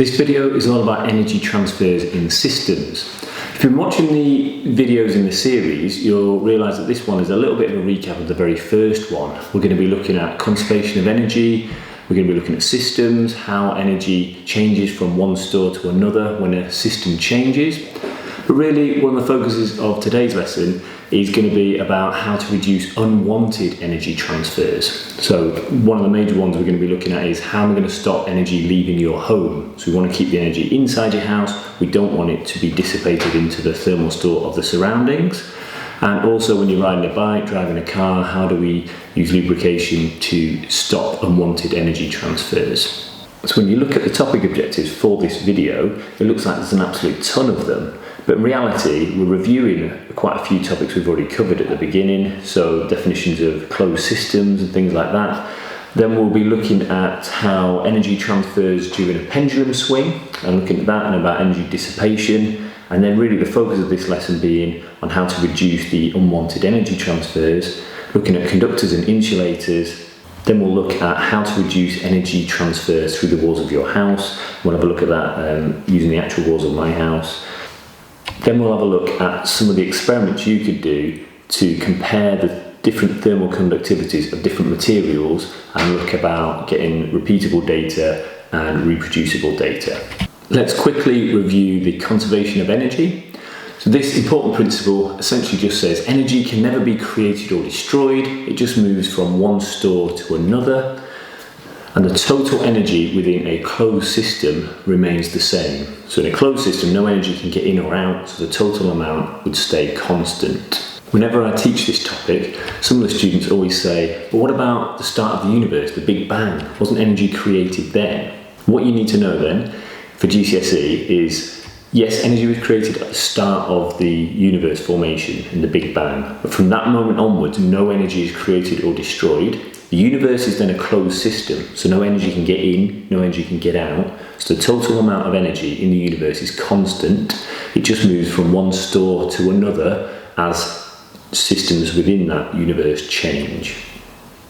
This video is all about energy transfers in systems. If you've been watching the videos in the series, you'll realise that this one is a little bit of a recap of the very first one. We're going to be looking at conservation of energy, we're going to be looking at systems, how energy changes from one store to another when a system changes. But really, one of the focuses of today's lesson is going to be about how to reduce unwanted energy transfers. So one of the major ones we're going to be looking at is how we're going to stop energy leaving your home. So we want to keep the energy inside your house. We don't want it to be dissipated into the thermal store of the surroundings. And also when you're riding a bike, driving a car, how do we use lubrication to stop unwanted energy transfers? So when you look at the topic objectives for this video, it looks like there's an absolute ton of them. But in reality, we're reviewing quite a few topics we've already covered at the beginning, so definitions of closed systems and things like that. Then we'll be looking at how energy transfers during a pendulum swing, and looking at that and about energy dissipation. And then really the focus of this lesson being on how to reduce the unwanted energy transfers, looking at conductors and insulators. Then we'll look at how to reduce energy transfers through the walls of your house. We'll have a look at that using the actual walls of my house. Then we'll have a look at some of the experiments you could do to compare the different thermal conductivities of different materials and look about getting repeatable data and reproducible data. Let's quickly review the conservation of energy. So this important principle essentially just says energy can never be created or destroyed, it just moves from one store to another. And the total energy within a closed system remains the same. So in a closed system, no energy can get in or out, so the total amount would stay constant. Whenever I teach this topic, some of the students always say, but what about the start of the universe, the Big Bang? Wasn't energy created then? What you need to know then for GCSE is, yes, energy was created at the start of the universe formation in the Big Bang, but from that moment onwards, no energy is created or destroyed. The universe is then a closed system, so no energy can get in, no energy can get out. So the total amount of energy in the universe is constant. It just moves from one store to another as systems within that universe change.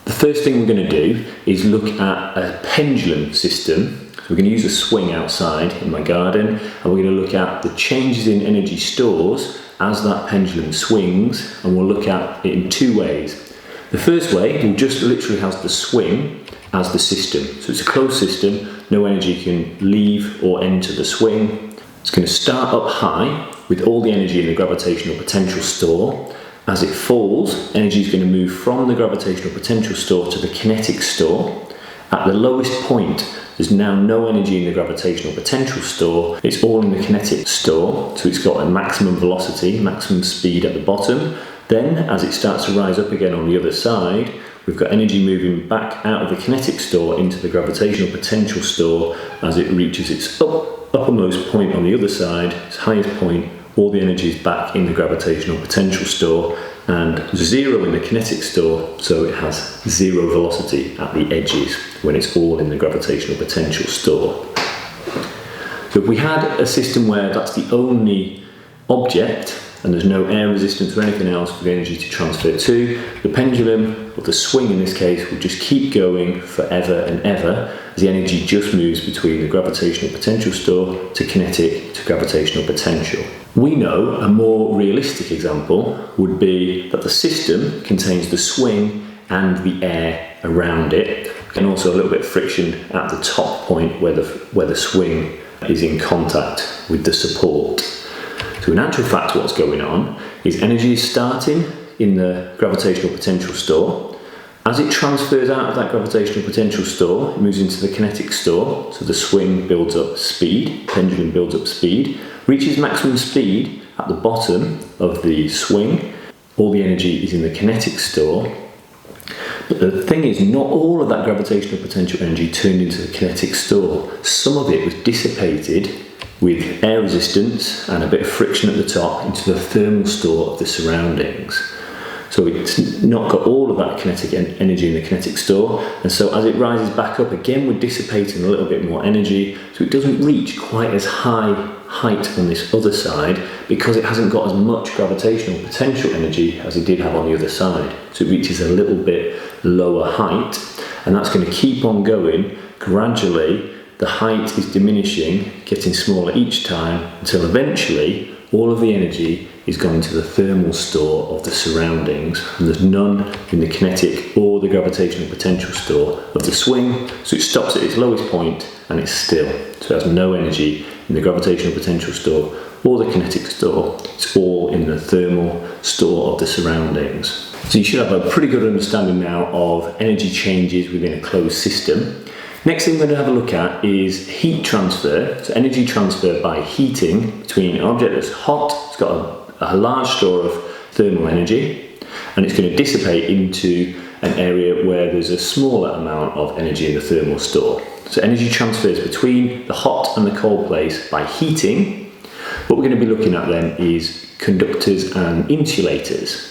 The first thing we're going to do is look at a pendulum system. So we're going to use a swing outside in my garden, and we're going to look at the changes in energy stores as that pendulum swings, and we'll look at it in two ways. The first way will just literally has the swing as the system. So it's a closed system, no energy can leave or enter the swing. It's going to start up high with all the energy in the gravitational potential store. As it falls, energy is going to move from the gravitational potential store to the kinetic store. At the lowest point, there's now no energy in the gravitational potential store. It's all in the kinetic store, so it's got a maximum velocity, maximum speed at the bottom. Then, as it starts to rise up again on the other side, we've got energy moving back out of the kinetic store into the gravitational potential store as it reaches its uppermost point on the other side, its highest point. All the energy is back in the gravitational potential store and zero in the kinetic store, so it has zero velocity at the edges when it's all in the gravitational potential store. So if we had a system where that's the only object and there's no air resistance or anything else for the energy to transfer to, the pendulum, or the swing in this case, will just keep going forever and ever as the energy just moves between the gravitational potential store to kinetic to gravitational potential. We know a more realistic example would be that the system contains the swing and the air around it, and also a little bit of friction at the top point where the swing is in contact with the support. So in actual fact, what's going on is energy is starting in the gravitational potential store. As it transfers out of that gravitational potential store, it moves into the kinetic store, so the swing builds up speed, pendulum builds up speed, reaches maximum speed at the bottom of the swing. All the energy is in the kinetic store. But the thing is, not all of that gravitational potential energy turned into the kinetic store. Some of it was dissipated with air resistance and a bit of friction at the top into the thermal store of the surroundings. So it's not got all of that kinetic energy in the kinetic store, and so as it rises back up again, we're dissipating a little bit more energy, so it doesn't reach quite as high height on this other side because it hasn't got as much gravitational potential energy as it did have on the other side. So it reaches a little bit lower height, and that's going to keep on going gradually. the height is diminishing, getting smaller each time, until eventually all of the energy is going to the thermal store of the surroundings, and there's none in the kinetic or the gravitational potential store of the swing, so it stops at its lowest point and it's still. So it has no energy in the gravitational potential store or the kinetic store. It's all in the thermal store of the surroundings. So you should have a pretty good understanding now of energy changes within a closed system. Next thing we're going to have a look at is heat transfer. So energy transfer by heating between an object that's hot, it's got a large store of thermal energy, and it's going to dissipate into an area where there's a smaller amount of energy in the thermal store. So energy transfers between the hot and the cold place by heating. What we're going to be looking at then is conductors and insulators.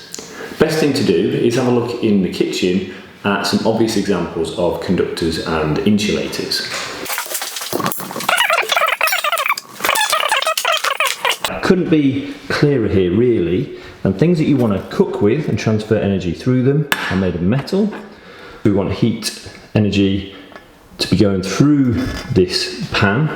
Best thing to do is have a look in the kitchen at some obvious examples of conductors and insulators. Couldn't be clearer here really, and things that you want to cook with and transfer energy through them are made of metal. We want heat energy to be going through this pan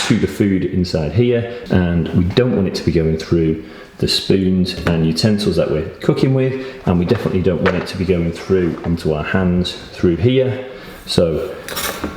to the food inside here, and we don't want it to be going through the spoons and utensils that we're cooking with, and we definitely don't want it to be going through onto our hands through here. So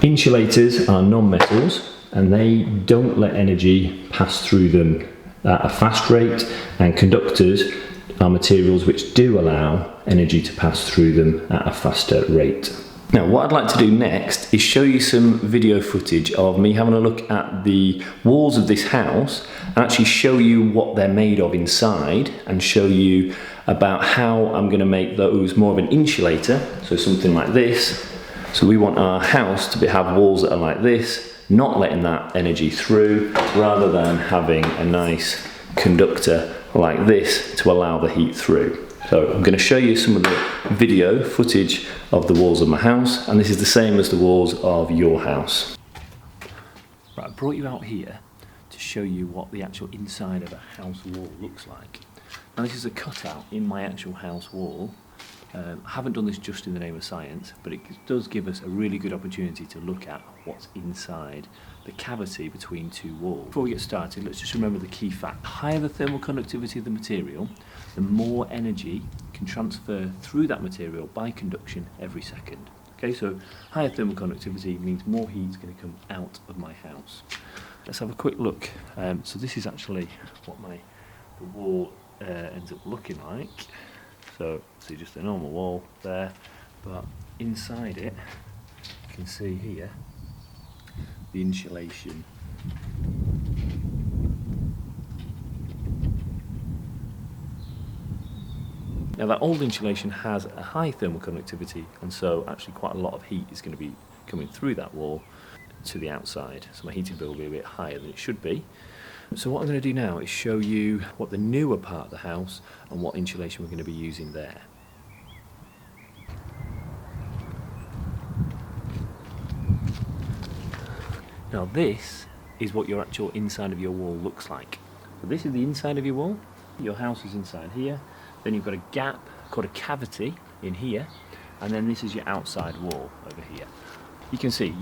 insulators are non-metals and they don't let energy pass through them at a fast rate, and conductors are materials which do allow energy to pass through them at a faster rate. Now what I'd like to do next is show you some video footage of me having a look at the walls of this house and actually show you what they're made of inside, and show you about how I'm going to make those more of an insulator, so something like this. So we want our house to have walls that are like this, not letting that energy through, rather than having a nice conductor like this to allow the heat through. So I'm going to show you some of the video footage of the walls of my house, and this is the same as the walls of your house. Right, I brought you out here to show you what the actual inside of a house wall looks like. Now this is a cutout in my actual house wall. I haven't done this just in the name of science, but it does give us a really good opportunity to look at what's inside the cavity between two walls. Before we get started, let's just remember the key fact. The higher the thermal conductivity of the material, the more energy can transfer through that material by conduction every second. Okay, so higher thermal conductivity means more heat is going to come out of my house. Let's have a quick look. So this is actually what the wall ends up looking like. So see, just a normal wall there, but inside it you can see here the insulation. Now that old insulation has a high thermal conductivity, and so actually quite a lot of heat is going to be coming through that wall to the outside, so my heating bill will be a bit higher than it should be. So what I'm going to do now is show you what the newer part of the house and what insulation we're going to be using there. Now this is what your actual inside of your wall looks like. So this is the inside of your wall. Your house is inside here. Then you've got a gap called a cavity in here, and then this is your outside wall over here. You can see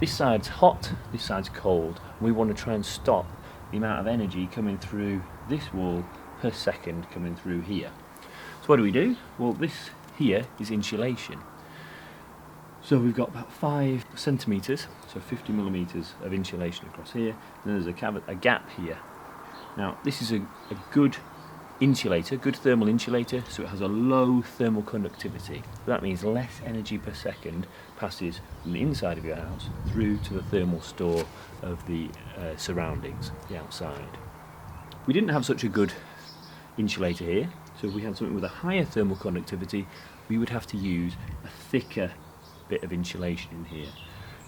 this side's hot, this side's cold. We want to try and stop the amount of energy coming through this wall per second coming through here. So what do? Well, this here is insulation. So we've got about 5 centimetres, so 50 millimetres of insulation across here, and then there's a gap here. Now this is a good insulator, good thermal insulator, so it has a low thermal conductivity. That means less energy per second passes from the inside of your house through to the thermal store of the surroundings, the outside. We didn't have such a good insulator here, so if we had something with a higher thermal conductivity, we would have to use a thicker bit of insulation in here.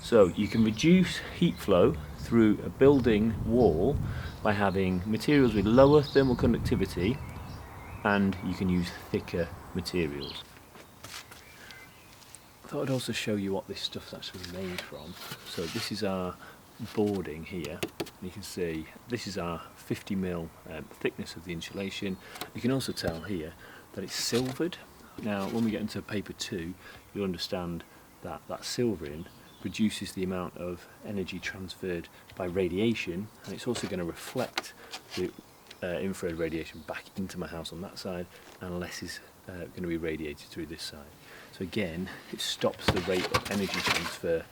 So you can reduce heat flow through a building wall by having materials with lower thermal conductivity, and you can use thicker materials. I thought I'd also show you what this stuff's actually made from. So this is our boarding here. You can see this is our 50mm thickness of the insulation. You can also tell here that it's silvered. Now when we get into paper 2, you'll understand that that silvering reduces the amount of energy transferred by radiation, and it's also going to reflect the infrared radiation back into my house on that side, and less is going to be radiated through this side. So again, it stops the rate of energy transfer.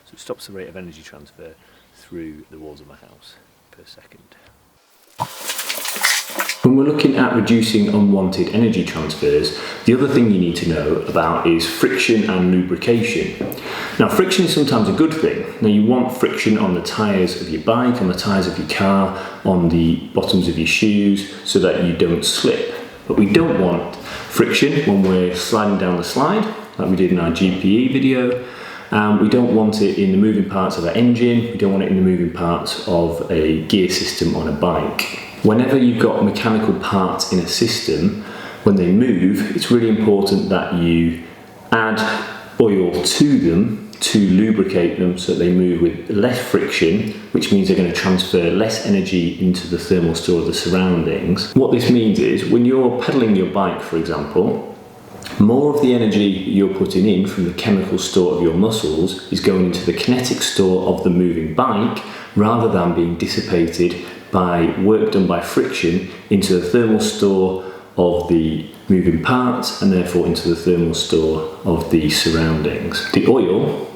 So it stops the rate of energy transfer through the walls of my house per second. When we're looking at reducing unwanted energy transfers, the other thing you need to know about is friction and lubrication. Now, friction is sometimes a good thing. Now, you want friction on the tyres of your bike, on the tyres of your car, on the bottoms of your shoes, so that you don't slip. But we don't want friction when we're sliding down the slide, like we did in our GPE video. We don't want it in the moving parts of our engine. We don't want it in the moving parts of a gear system on a bike. Whenever you've got mechanical parts in a system, when they move, it's really important that you add oil to them to lubricate them so that they move with less friction, which means they're going to transfer less energy into the thermal store of the surroundings. What this means is when you're pedaling your bike, for example, more of the energy you're putting in from the chemical store of your muscles is going into the kinetic store of the moving bike, rather than being dissipated by work done by friction into the thermal store of the moving parts, and therefore into the thermal store of the surroundings. The oil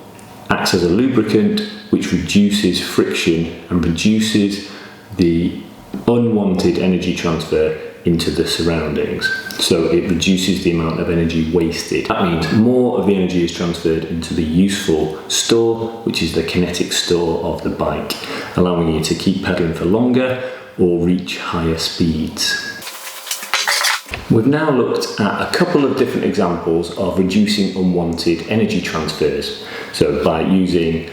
acts as a lubricant which reduces friction and reduces the unwanted energy transfer into the surroundings. So it reduces the amount of energy wasted. That means more of the energy is transferred into the useful store, which is the kinetic store of the bike, allowing you to keep pedaling for longer or reach higher speeds. We've now looked at a couple of different examples of reducing unwanted energy transfers. So by using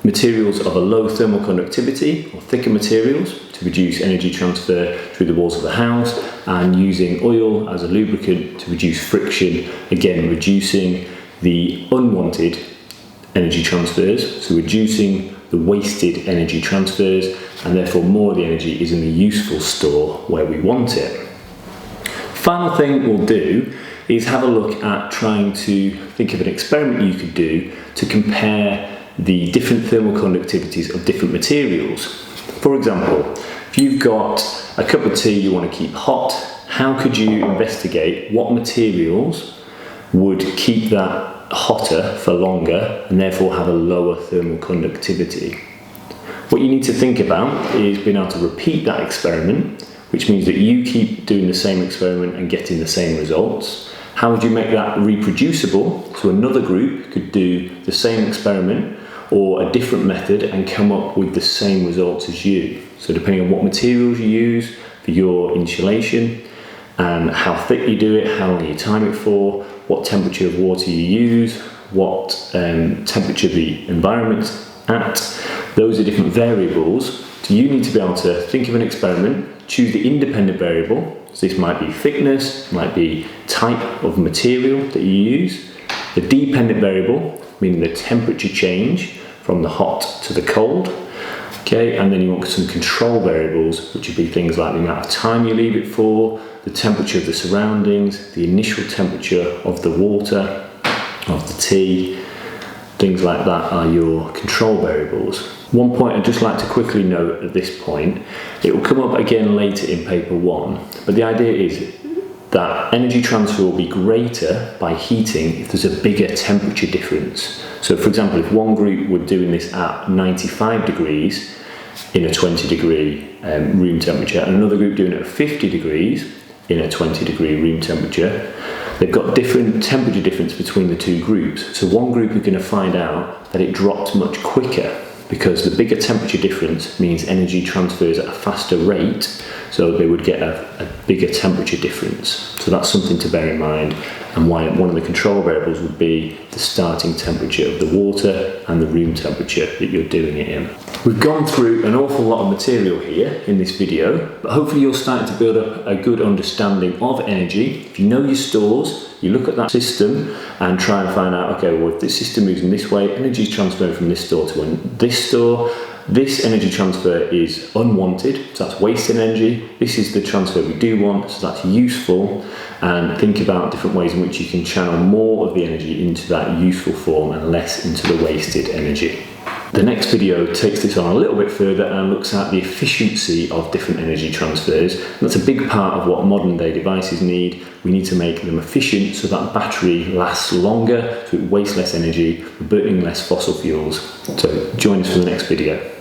materials of a low thermal conductivity or thicker materials to reduce energy transfer through the walls of the house, and using oil as a lubricant to reduce friction, again reducing the unwanted energy transfers, so reducing the wasted energy transfers, and therefore more of the energy is in the useful store where we want it. Final thing we'll do is have a look at trying to think of an experiment you could do to compare the different thermal conductivities of different materials. For example, if you've got a cup of tea you want to keep hot, how could you investigate what materials would keep that hotter for longer and therefore have a lower thermal conductivity? What you need to think about is being able to repeat that experiment, which means that you keep doing the same experiment and getting the same results. How would you make that reproducible so another group could do the same experiment or a different method and come up with the same results as you? So depending on what materials you use for your insulation and how thick you do it, how long you time it for, what temperature of water you use, what temperature the environment's at, those are different variables. So you need to be able to think of an experiment, choose the independent variable. So this might be thickness, might be type of material that you use. The dependent variable, meaning the temperature change from the hot to the cold. Okay, and then you want some control variables, which would be things like the amount of time you leave it for, the temperature of the surroundings, the initial temperature of the water, of the tea. Things like that are your control variables. One point I'd just like to quickly note at this point, it will come up again later in paper 1, but the idea is that energy transfer will be greater by heating if there's a bigger temperature difference. So for example, if one group were doing this at 95 degrees in a 20 degree room temperature, and another group doing it at 50 degrees in a 20 degree room temperature, they've got different temperature difference between the two groups. So one group are going to find out that it drops much quicker because the bigger temperature difference means energy transfers at a faster rate, so they would get a bigger temperature difference. So that's something to bear in mind, and why one of the control variables would be the starting temperature of the water and the room temperature that you're doing it in. We've gone through an awful lot of material here in this video, but hopefully you're starting to build up a good understanding of energy. If you know your stores, you look at that system and try and find out, okay, well, if this system moves in this way, energy is transferring from this store to this store, This energy transfer is unwanted, so that's wasted energy. This is the transfer we do want, so that's useful. And think about different ways in which you can channel more of the energy into that useful form and less into the wasted energy. The next video takes this on a little bit further and looks at the efficiency of different energy transfers. And that's a big part of what modern day devices need. We need to make them efficient so that battery lasts longer, so it wastes less energy, we're burning less fossil fuels. So join us for the next video.